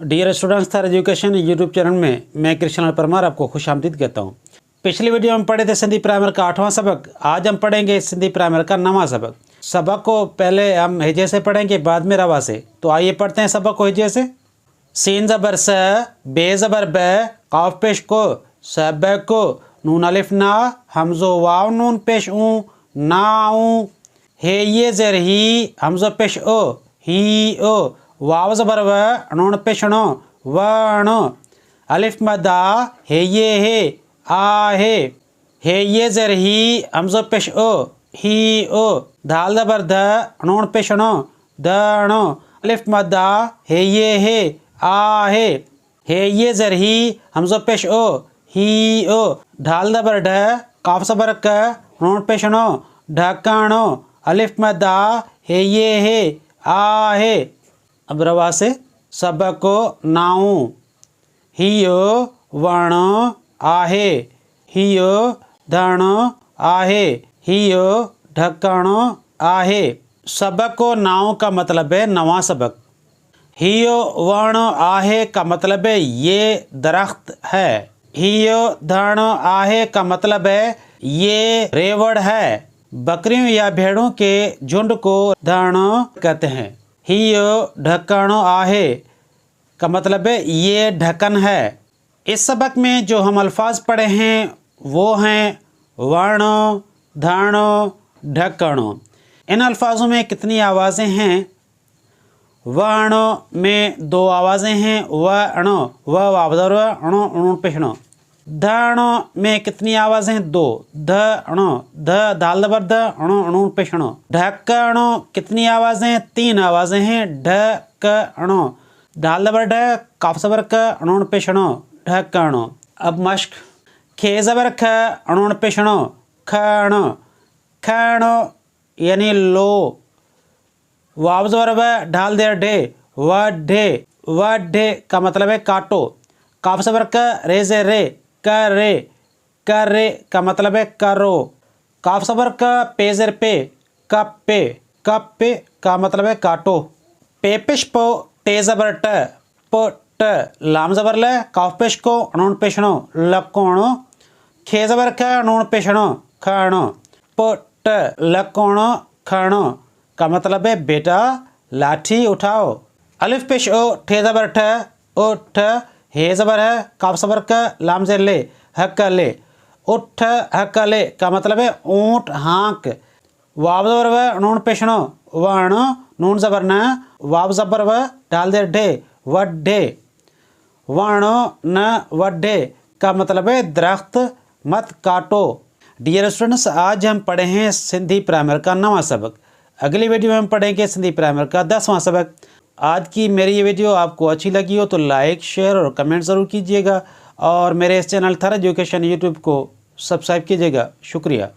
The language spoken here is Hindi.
Dear students, Thar education YouTube channel में मैं कृष्ण परमार आपको खुशामदीद कहता हूँ। पिछली वीडियो में पढ़े थे सिंधी प्राइमर का 8वां सबक। आज हम पढ़ेंगे सिंधी प्राइमर का 9वां सबक। सबक को पहले हम हिजे से पढ़ेंगे, बाद में रवा से। तो आइए पढ़ते हैं सबक को हिजे से। सीन ज़बर स, बे ज़बर ब, काफ पेश को, सब को, नून अलिफ ना, हमजो वाव नून पेश ऊ, ना ऊ, हे ये ज़र ही, हमजो पेश ओ, ही ओ, वाव ज़बर व, नून पेश नो, व नो, अलिफ मदा, हे ये हे, आ हे ये ज़र ही, हमजो पेश ओ, ही ओ, दाल ज़बर द, नून पेश नो, द नो, अलिफ मदा, हे ये हे, आ हे ये ज़र ही, हमजो पेश ओ, ही ओ, ढाल ज़बर ढ, काफ ज़बर क, नून पेश नो, ढकाणो, अलिफ मदा, हे ये हे, आ अब रवा से। सबको नाऊ, हियो वणो आहे, हियो धणो आहे, हियो ढकणो आहे। सबको नाऊ का मतलब है नवा सबक। हियो वणो आहे का मतलब है ये दरख्त है। हियो धणो आहे का मतलब है ये रेवड़ है। बकरियों या भेड़ों के झुंड को धणो कहते हैं। हियो ढकणो आहे का मतलब है ये ढकन है। इस सबक में जो हम अल्फाज पढ़े हैं वो हैं वर्णो, धणो, ढकणो। इन अल्फाजों में कितनी आवाज़ें हैं? वर्णो में 2 आवाज़ें हैं, वणो, व वावदर अणो अणु पेशणो। धणो में कितनी आवाज़ें हैं? 2, ध अणो, ध दाल दबर द, अणो अणु पेशणो। ढकणो कितनी आवाज़ें हैं? 3 आवाज़ें हैं, ढ क अणो, दाल दबर ढ, काफ ज़बर क, अणु पेशणो, ढकणो। अब मश्क। खे ज़बर ख, अणु पेशणो, खणो, खणो यानी लो। वाव ज़बर व, ढाल दे ढे, वढे, वढे का मतलब है काटो। काफ ज़बर क, रे से रे, करे, करे का मतलब है करो। काफ ज़बर क, पे ज़र पे, कप्पे, कप्पे का मतलब है काटो। पे पेश पो, ते ज़बर ट, पोट, लाम ज़बर ल, काफ पेश को, अणुण पेशणो, लकोणो। खे ज़बर ख, अणुण पेशणो, खणो, पोट, लकोणो, खणो का मतलब है बेटा लाठी उठाओ। अलिफ पेश ओ, ठे ज़बर ठ, उठ, हे ज़बर है, काफ ज़बर क, लाम ज़ेर ले, हक ले, उठ हक ले का मतलब है ऊँट हाँक। वाव ज़बर व, नून पेशणो, वण, नून ज़बर न, वाव ज़बर व, डाल दे ढे, वढे, वणो न वढे का मतलब है दरख्त मत काटो। डियर स्टूडेंट्स, आज हम पढ़े हैं सिंधी प्राइमर का 9वां सबक। अगली वीडियो में हम पढ़ेंगे सिंधी प्राइमर का 10वां सबक। आज की मेरी ये वीडियो आपको अच्छी लगी हो तो लाइक, शेयर और कमेंट ज़रूर कीजिएगा और मेरे इस चैनल थार एजुकेशन यूट्यूब को सब्सक्राइब कीजिएगा। शुक्रिया।